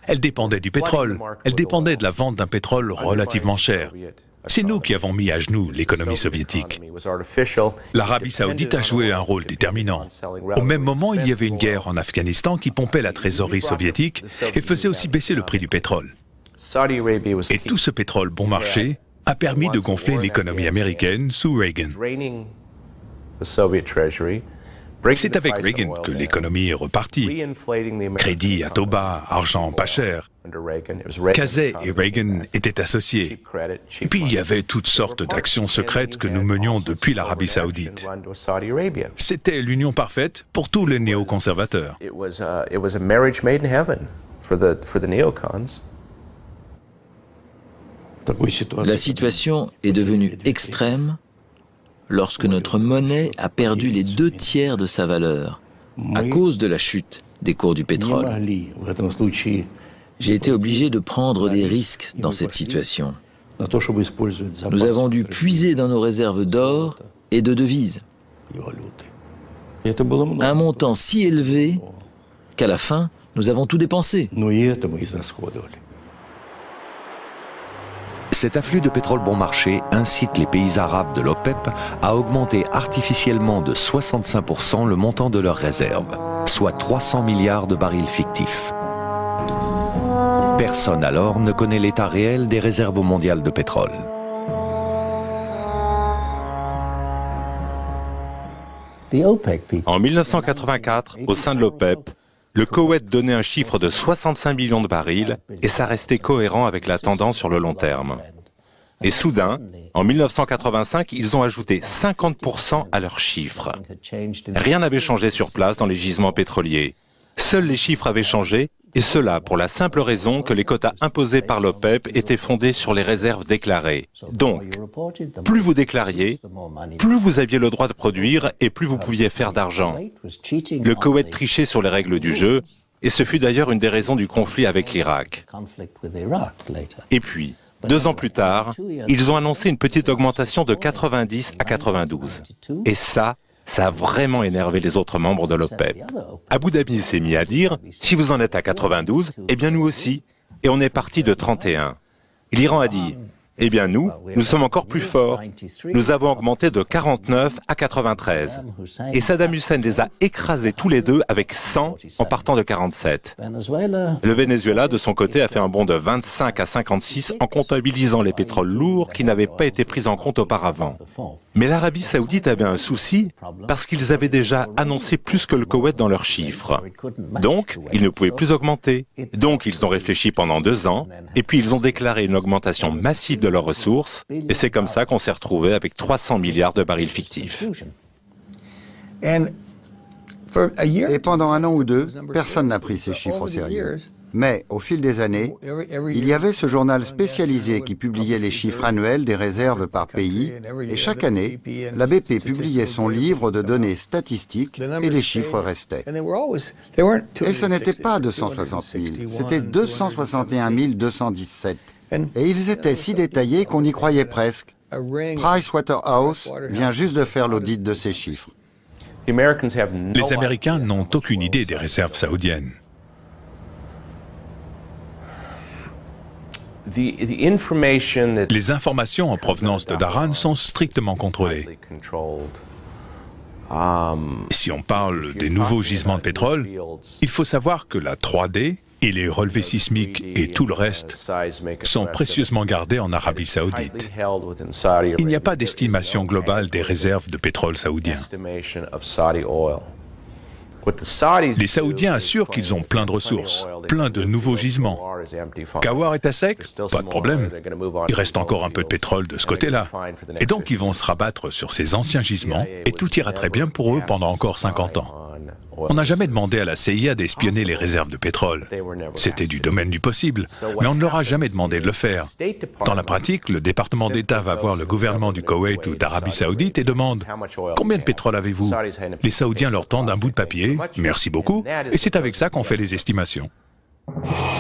Elle dépendait du pétrole, elle dépendait de la vente d'un pétrole relativement cher. C'est nous qui avons mis à genoux l'économie soviétique. L'Arabie Saoudite a joué un rôle déterminant. Au même moment, il y avait une guerre en Afghanistan qui pompait la trésorerie soviétique et faisait aussi baisser le prix du pétrole. Et tout ce pétrole bon marché a permis de gonfler l'économie américaine sous Reagan. C'est avec Reagan que l'économie est repartie. Crédit à taux bas, argent pas cher. Casey et Reagan étaient associés. Et puis il y avait toutes sortes d'actions secrètes que nous menions depuis l'Arabie Saoudite. C'était l'union parfaite pour tous les néoconservateurs. La situation est devenue extrême lorsque notre monnaie a perdu les 2/3 de sa valeur à cause de la chute des cours du pétrole. J'ai été obligé de prendre des risques dans cette situation. Nous avons dû puiser dans nos réserves d'or et de devises. Un montant si élevé qu'à la fin, nous avons tout dépensé. Cet afflux de pétrole bon marché incite les pays arabes de l'OPEP à augmenter artificiellement de 65% le montant de leurs réserves, soit 300 milliards de barils fictifs. Personne alors ne connaît l'état réel des réserves mondiales de pétrole. En 1984, au sein de l'OPEP, le Koweït donnait un chiffre de 65 millions de barils et ça restait cohérent avec la tendance sur le long terme. Et soudain, en 1985, ils ont ajouté 50% à leur chiffre. Rien n'avait changé sur place dans les gisements pétroliers. Seuls les chiffres avaient changé, et cela pour la simple raison que les quotas imposés par l'OPEP étaient fondés sur les réserves déclarées. Donc, plus vous déclariez, plus vous aviez le droit de produire et plus vous pouviez faire d'argent. Le Koweït trichait sur les règles du jeu, et ce fut d'ailleurs une des raisons du conflit avec l'Irak. Et puis, 2 ans plus tard, ils ont annoncé une petite augmentation de 90 à 92. Et ça a vraiment énervé les autres membres de l'OPEP. Abu Dhabi s'est mis à dire, si vous en êtes à 92, eh bien nous aussi. Et on est parti de 31. L'Iran a dit, eh bien nous sommes encore plus forts. Nous avons augmenté de 49 à 93. Et Saddam Hussein les a écrasés tous les deux avec 100 en partant de 47. Le Venezuela, de son côté, a fait un bond de 25 à 56 en comptabilisant les pétroles lourds qui n'avaient pas été pris en compte auparavant. Mais l'Arabie Saoudite avait un souci parce qu'ils avaient déjà annoncé plus que le Koweït dans leurs chiffres. Donc, ils ne pouvaient plus augmenter. Donc, ils ont réfléchi pendant 2 ans et puis ils ont déclaré une augmentation massive de leurs ressources et c'est comme ça qu'on s'est retrouvé avec 300 milliards de barils fictifs. Et pendant 1 an ou 2, personne n'a pris ces chiffres au sérieux. Mais, au fil des années, il y avait ce journal spécialisé qui publiait les chiffres annuels des réserves par pays, et chaque année, la BP publiait son livre de données statistiques et les chiffres restaient. Et ce n'était pas 260 000, c'était 261 217. Et ils étaient si détaillés qu'on y croyait presque. Pricewaterhouse vient juste de faire l'audit de ces chiffres. Les Américains n'ont aucune idée des réserves saoudiennes. Les informations en provenance de Dhahran sont strictement contrôlées. Si on parle des nouveaux gisements de pétrole, il faut savoir que la 3D et les relevés sismiques et tout le reste sont précieusement gardés en Arabie Saoudite. Il n'y a pas d'estimation globale des réserves de pétrole saoudiens. Les Saoudiens assurent qu'ils ont plein de ressources, plein de nouveaux gisements. Kawar est à sec? Pas de problème. Il reste encore un peu de pétrole de ce côté-là. Et donc ils vont se rabattre sur ces anciens gisements et tout ira très bien pour eux pendant encore 50 ans. On n'a jamais demandé à la CIA d'espionner les réserves de pétrole. C'était du domaine du possible, mais on ne leur a jamais demandé de le faire. Dans la pratique, le département d'État va voir le gouvernement du Koweït ou d'Arabie Saoudite et demande « Combien de pétrole avez-vous » Les Saoudiens leur tendent un bout de papier, « Merci beaucoup », et c'est avec ça qu'on fait les estimations.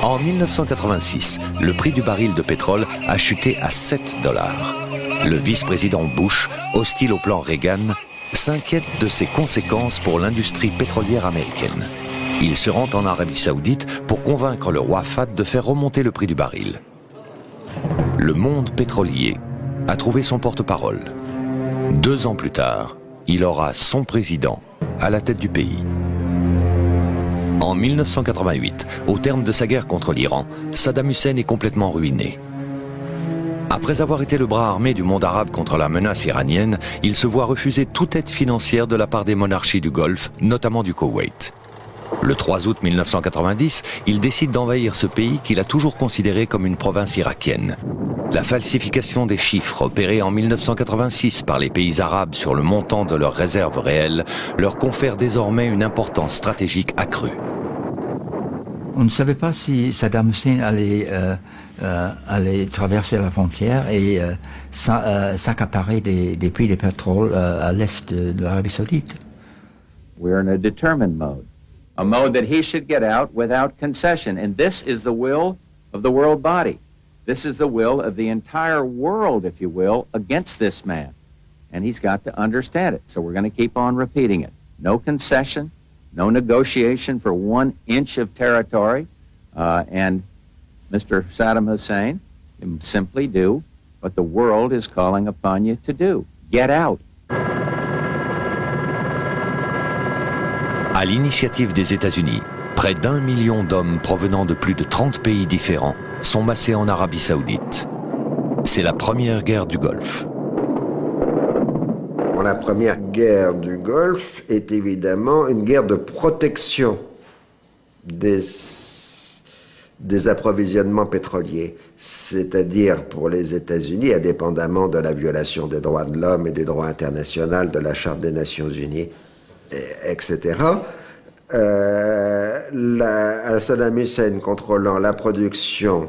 En 1986, le prix du baril de pétrole a chuté à 7 $. Le vice-président Bush, hostile au plan Reagan, s'inquiète de ses conséquences pour l'industrie pétrolière américaine. Il se rend en Arabie Saoudite pour convaincre le roi Fahd de faire remonter le prix du baril. Le monde pétrolier a trouvé son porte-parole. 2 ans plus tard, il aura son président à la tête du pays. En 1988, au terme de sa guerre contre l'Iran, Saddam Hussein est complètement ruiné. Après avoir été le bras armé du monde arabe contre la menace iranienne, il se voit refuser toute aide financière de la part des monarchies du Golfe, notamment du Koweït. Le 3 août 1990, il décide d'envahir ce pays qu'il a toujours considéré comme une province irakienne. La falsification des chiffres opérée en 1986 par les pays arabes sur le montant de leurs réserves réelles leur confère désormais une importance stratégique accrue. On ne savait pas si Saddam Hussein allait traverser la frontière et s'accaparer des puits de pétrole à l'est de l'Arabie Saoudite. We're in a determined mode. A mode that he should get out without concession. And this is the will of the world body. This is the will of the entire world, if you will, against this man. And he's got to understand it. So we're going to keep on repeating it. No concession, no negotiation for 1 inch of territory. And Mr. Saddam Hussein, you simply do what the world is calling upon you to do. Get out. À l'initiative des États-Unis, près d'1 million d'hommes provenant de plus de 30 pays différents sont massés en Arabie Saoudite. C'est la première guerre du Golfe. La première guerre du Golfe est évidemment une guerre de protection des approvisionnements pétroliers, c'est-à-dire pour les États-Unis, indépendamment de la violation des droits de l'homme et des droits internationaux, de la Charte des Nations Unies, etc. Saddam Hussein contrôlant la production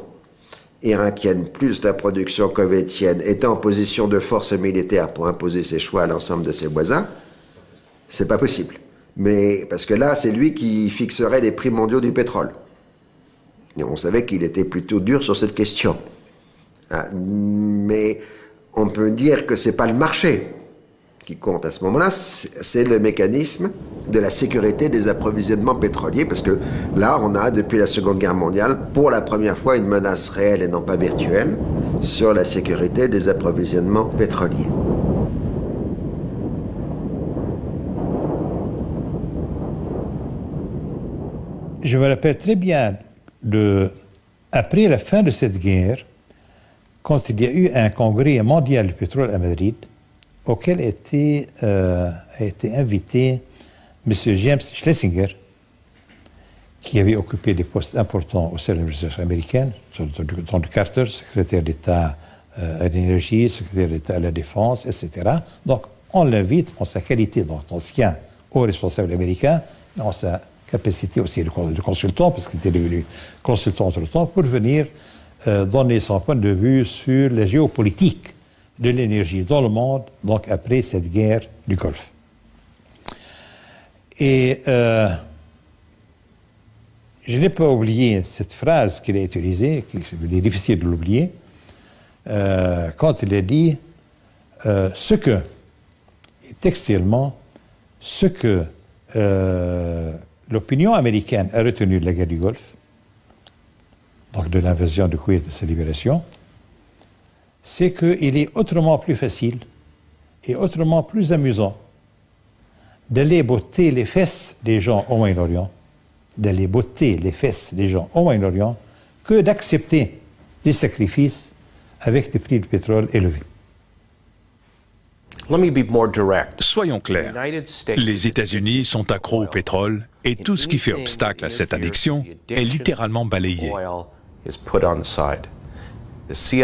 irakienne plus la production koweïtienne, étant en position de force militaire pour imposer ses choix à l'ensemble de ses voisins, c'est pas possible. Mais parce que là, c'est lui qui fixerait les prix mondiaux du pétrole. Et on savait qu'il était plutôt dur sur cette question. Mais on peut dire que c'est pas le marché qui compte à ce moment-là, c'est le mécanisme de la sécurité des approvisionnements pétroliers, parce que là, on a, depuis la Seconde Guerre mondiale, pour la première fois, une menace réelle et non pas virtuelle sur la sécurité des approvisionnements pétroliers. Je me rappelle très bien, après la fin de cette guerre, quand il y a eu un congrès mondial du pétrole à Madrid, auquel a été invité M. James Schlesinger, qui avait occupé des postes importants au sein de l'administration américaine, dans le Carter, secrétaire d'État à l'énergie, secrétaire d'État à la défense, etc. Donc, on l'invite en sa qualité d'ancien haut responsable américain, en sa capacité aussi de consultant, parce qu'il était devenu consultant entre-temps, pour venir donner son point de vue sur la géopolitique de l'énergie dans le monde, donc après cette guerre du Golfe. Et je n'ai pas oublié cette phrase qu'il a utilisée, qu'il est difficile de l'oublier, quand il a dit textuellement, ce que l'opinion américaine a retenu de la guerre du Golfe, donc de l'invasion du Koweït et de sa libération, c'est qu'il est autrement plus facile et autrement plus amusant d'aller botter les fesses des gens au Moyen-Orient, que d'accepter les sacrifices avec des prix du pétrole élevés. Soyons clairs, les États-Unis sont accros au pétrole et tout ce qui fait obstacle à cette addiction est littéralement balayé.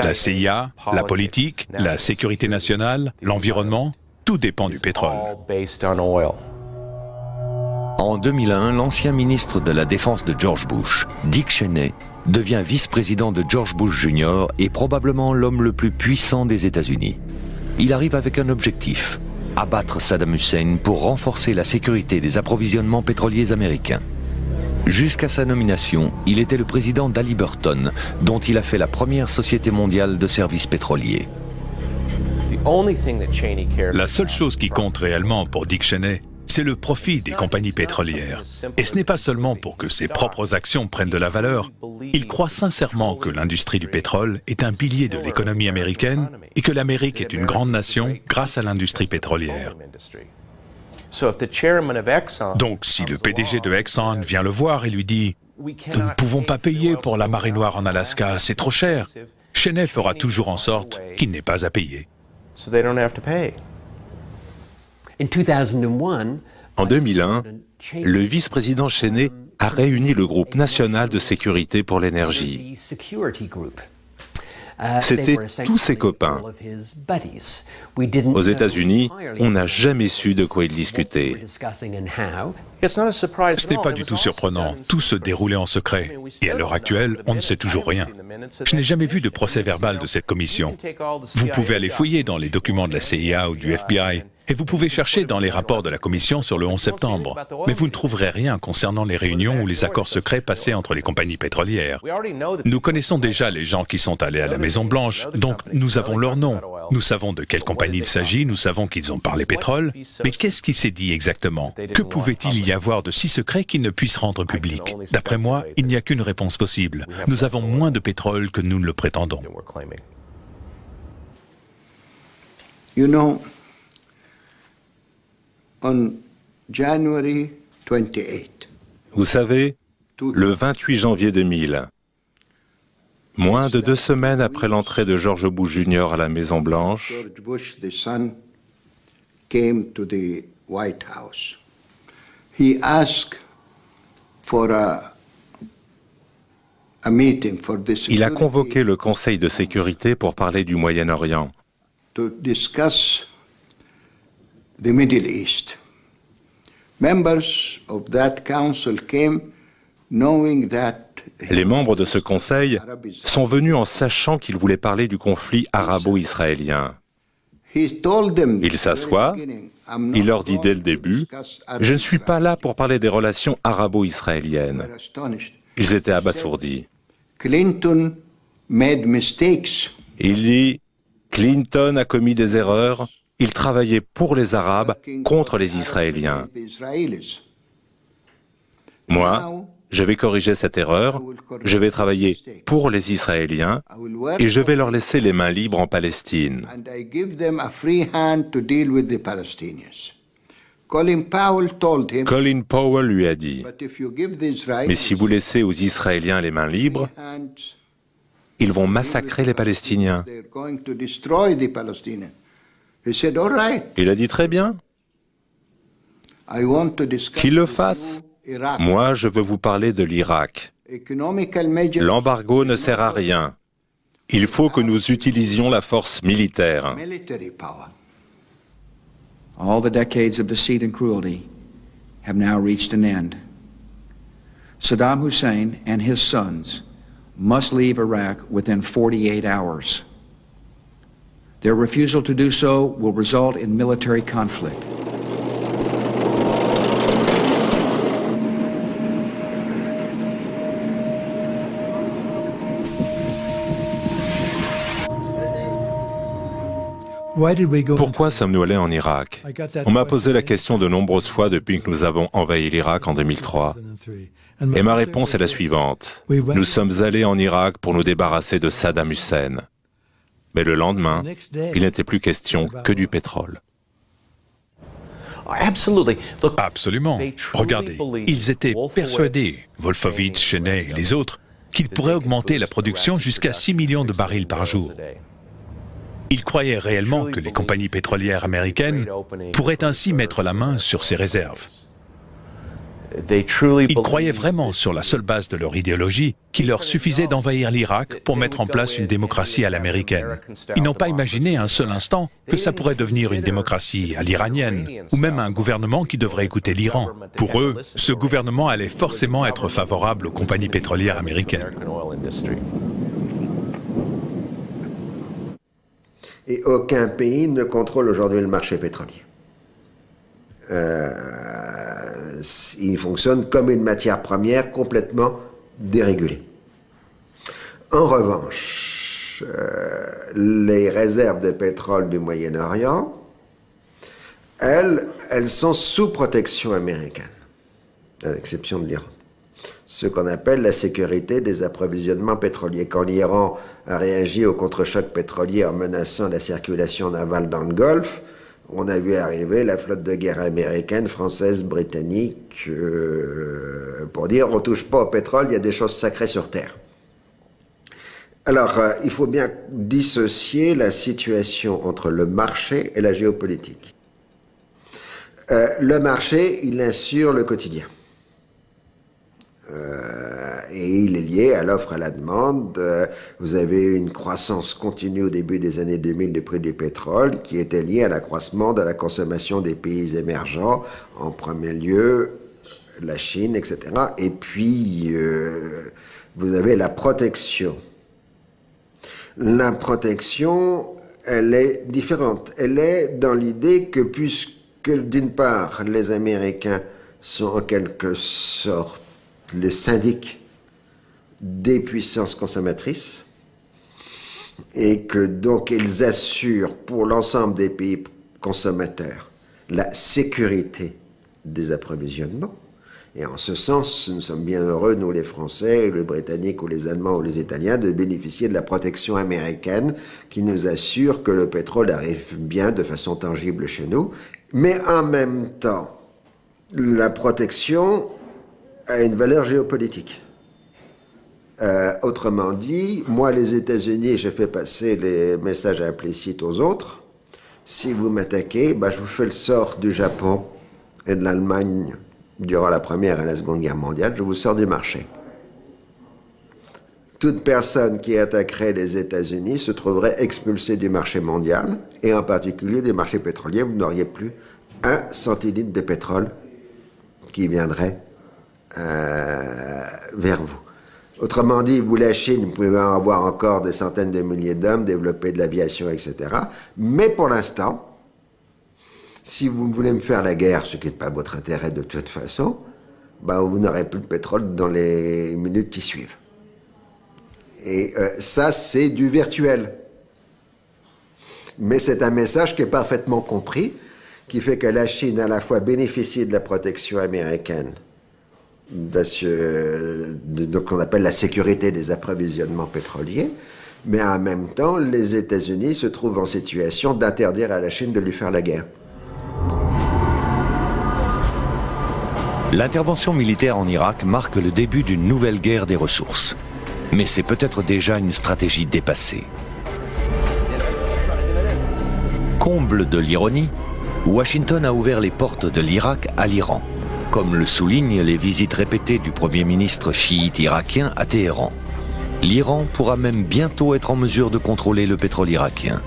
La CIA, la politique, la sécurité nationale, l'environnement, tout dépend du pétrole. En 2001, l'ancien ministre de la Défense de George Bush, Dick Cheney, devient vice-président de George Bush Jr. et probablement l'homme le plus puissant des États-Unis. Il arrive avec un objectif, abattre Saddam Hussein pour renforcer la sécurité des approvisionnements pétroliers américains. Jusqu'à sa nomination, il était le président d'Hallyburton, dont il a fait la première société mondiale de services pétroliers. La seule chose qui compte réellement pour Dick Cheney, c'est le profit des compagnies pétrolières. Et ce n'est pas seulement pour que ses propres actions prennent de la valeur. Il croit sincèrement que l'industrie du pétrole est un pilier de l'économie américaine et que l'Amérique est une grande nation grâce à l'industrie pétrolière. Donc, si le PDG de Exxon vient le voir et lui dit « Nous ne pouvons pas payer pour la marée noire en Alaska, c'est trop cher », Cheney fera toujours en sorte qu'il n'ait pas à payer. En 2001, le vice-président Cheney a réuni le groupe national de sécurité pour l'énergie. C'était tous ses copains. Aux États-Unis, on n'a jamais su de quoi ils discutaient. Ce n'est pas du tout surprenant. Tout se déroulait en secret. Et à l'heure actuelle, on ne sait toujours rien. Je n'ai jamais vu de procès-verbal de cette commission. Vous pouvez aller fouiller dans les documents de la CIA ou du FBI. Et vous pouvez chercher dans les rapports de la commission sur le 11 septembre. Mais vous ne trouverez rien concernant les réunions ou les accords secrets passés entre les compagnies pétrolières. Nous connaissons déjà les gens qui sont allés à la Maison-Blanche, donc nous avons leur nom. Nous savons de quelle compagnie il s'agit, nous savons qu'ils ont parlé pétrole. Mais qu'est-ce qui s'est dit exactement? Que pouvait-il y avoir de si secret qu'ils ne puissent rendre public? D'après moi, il n'y a qu'une réponse possible. Nous avons moins de pétrole que nous ne le prétendons. Vous savez, le 28 janvier 2000, moins de 2 semaines après l'entrée de George Bush Jr. à la Maison-Blanche, il a convoqué le Conseil de sécurité pour parler du Moyen-Orient. The Middle East. Members of that council came knowing that les membres de ce conseil sont venus en sachant qu'ils voulaient parler du conflit arabo-israélien. Il s'assoit, il leur dit dès le début « Je ne suis pas là pour parler des relations arabo-israéliennes ». Ils étaient abasourdis. Clinton made mistakes Il dit « Clinton a commis des erreurs, il travaillait pour les Arabes contre les Israéliens. Moi, je vais corriger cette erreur, je vais travailler pour les Israéliens et je vais leur laisser les mains libres en Palestine. » Colin Powell lui a dit « Mais si vous laissez aux Israéliens les mains libres, ils vont massacrer les Palestiniens. » Il a dit « Très bien, qu'ils le fassent. Moi, je veux vous parler de l'Irak. L'embargo ne sert à rien. Il faut que nous utilisions la force militaire. » All the decades of deceit and cruelty have now reached an end. Saddam Hussein and his sons must leave Iraq within 48 hours. Their refusal to do so will result in military conflict. Pourquoi sommes-nous allés en Irak? On m'a posé la question de nombreuses fois depuis que nous avons envahi l'Irak en 2003. Et ma réponse est la suivante. Nous sommes allés en Irak pour nous débarrasser de Saddam Hussein. Mais le lendemain, il n'était plus question que du pétrole. Absolument. Regardez, ils étaient persuadés, Wolfowitz, Cheney et les autres, qu'ils pourraient augmenter la production jusqu'à 6 millions de barils par jour. Ils croyaient réellement que les compagnies pétrolières américaines pourraient ainsi mettre la main sur ces réserves. Ils croyaient vraiment, sur la seule base de leur idéologie, qu'il leur suffisait d'envahir l'Irak pour mettre en place une démocratie à l'américaine. Ils n'ont pas imaginé un seul instant que ça pourrait devenir une démocratie à l'iranienne, ou même un gouvernement qui devrait écouter l'Iran. Pour eux, ce gouvernement allait forcément être favorable aux compagnies pétrolières américaines. Et aucun pays ne contrôle aujourd'hui le marché pétrolier. Il fonctionne comme une matière première complètement dérégulée. En revanche, les réserves de pétrole du Moyen-Orient, elles sont sous protection américaine, à l'exception de l'Iran. Ce qu'on appelle la sécurité des approvisionnements pétroliers. Quand l'Iran a réagi au contre-choc pétrolier en menaçant la circulation navale dans le Golfe, on a vu arriver la flotte de guerre américaine, française, britannique, pour dire on ne touche pas au pétrole, il y a des choses sacrées sur Terre. Alors, il faut bien dissocier la situation entre le marché et la géopolitique. Le marché, il assure le quotidien. Et il est lié à l'offre et à la demande. Vous avez eu une croissance continue au début des années 2000 du prix du pétrole qui était liée à l'accroissement de la consommation des pays émergents, en premier lieu la Chine, etc. Et puis, vous avez la protection. La protection, elle est différente. Elle est dans l'idée que puisque, d'une part, les Américains sont en quelque sorte les syndics des puissances consommatrices et que donc ils assurent pour l'ensemble des pays consommateurs la sécurité des approvisionnements. Et en ce sens, nous sommes bien heureux, nous les Français, les Britanniques ou les Allemands ou les Italiens, de bénéficier de la protection américaine qui nous assure que le pétrole arrive bien de façon tangible chez nous. Mais en même temps, la protection a une valeur géopolitique. Autrement dit, moi, les États-Unis, j'ai fait passer les messages implicites aux autres. Si vous m'attaquez, ben, je vous fais le sort du Japon et de l'Allemagne durant la Première et la Seconde Guerre mondiale, je vous sors du marché. Toute personne qui attaquerait les États-Unis se trouverait expulsée du marché mondial, et en particulier des marchés pétroliers. Vous n'auriez plus un centilitre de pétrole qui viendrait vers vous. Autrement dit, vous, la Chine, vous pouvez avoir encore des centaines de milliers d'hommes, développer de l'aviation, etc. Mais pour l'instant, si vous voulez me faire la guerre, ce qui n'est pas votre intérêt de toute façon, ben vous n'aurez plus de pétrole dans les minutes qui suivent. Et ça, c'est du virtuel. Mais c'est un message qui est parfaitement compris, qui fait que la Chine à la fois bénéficie de la protection américaine, de ce qu'on appelle la sécurité des approvisionnements pétroliers, mais en même temps, les États-Unis se trouvent en situation d'interdire à la Chine de lui faire la guerre. L'intervention militaire en Irak marque le début d'une nouvelle guerre des ressources. Mais c'est peut-être déjà une stratégie dépassée. Comble de l'ironie, Washington a ouvert les portes de l'Irak à l'Iran, comme le soulignent les visites répétées du Premier ministre chiite irakien à Téhéran. L'Iran pourra même bientôt être en mesure de contrôler le pétrole irakien.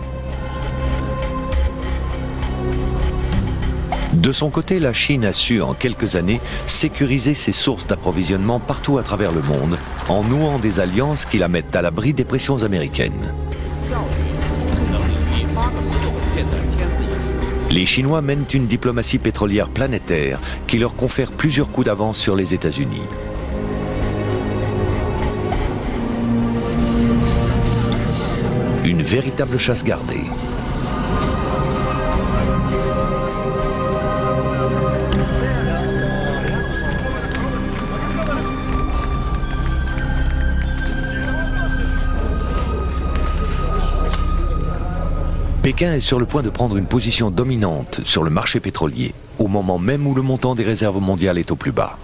De son côté, la Chine a su en quelques années sécuriser ses sources d'approvisionnement partout à travers le monde, en nouant des alliances qui la mettent à l'abri des pressions américaines. Les Chinois mènent une diplomatie pétrolière planétaire qui leur confère plusieurs coups d'avance sur les États-Unis. Une véritable chasse gardée. Pékin est sur le point de prendre une position dominante sur le marché pétrolier, au moment même où le montant des réserves mondiales est au plus bas.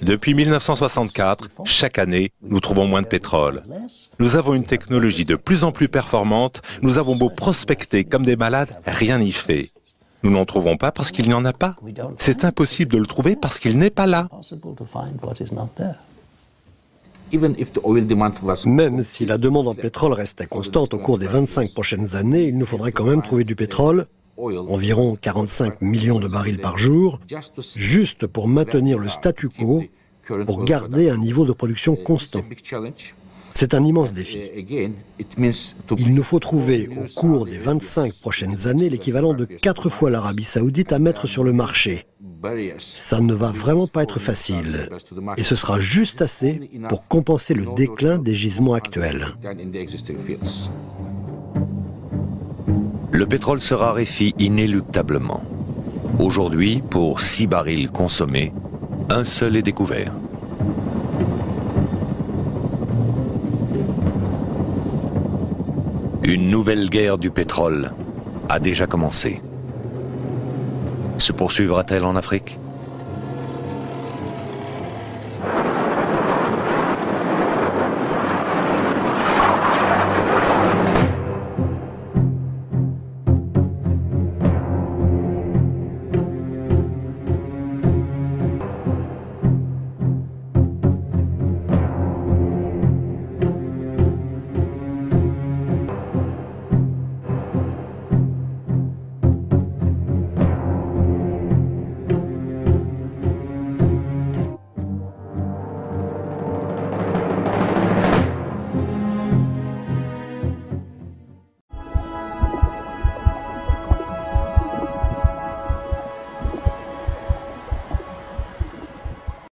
Depuis 1964, chaque année, nous trouvons moins de pétrole. Nous avons une technologie de plus en plus performante, nous avons beau prospecter comme des malades, rien n'y fait. Nous n'en trouvons pas parce qu'il n'y en a pas. C'est impossible de le trouver parce qu'il n'est pas là. Même si la demande en pétrole restait constante au cours des 25 prochaines années, il nous faudrait quand même trouver du pétrole, environ 45 millions de barils par jour, juste pour maintenir le statu quo, pour garder un niveau de production constant. C'est un immense défi. Il nous faut trouver au cours des 25 prochaines années l'équivalent de 4 fois l'Arabie Saoudite à mettre sur le marché. Ça ne va vraiment pas être facile, et ce sera juste assez pour compenser le déclin des gisements actuels. Le pétrole se raréfie inéluctablement. Aujourd'hui, pour 6 barils consommés, un seul est découvert. Une nouvelle guerre du pétrole a déjà commencé. Se poursuivra-t-elle en Afrique ?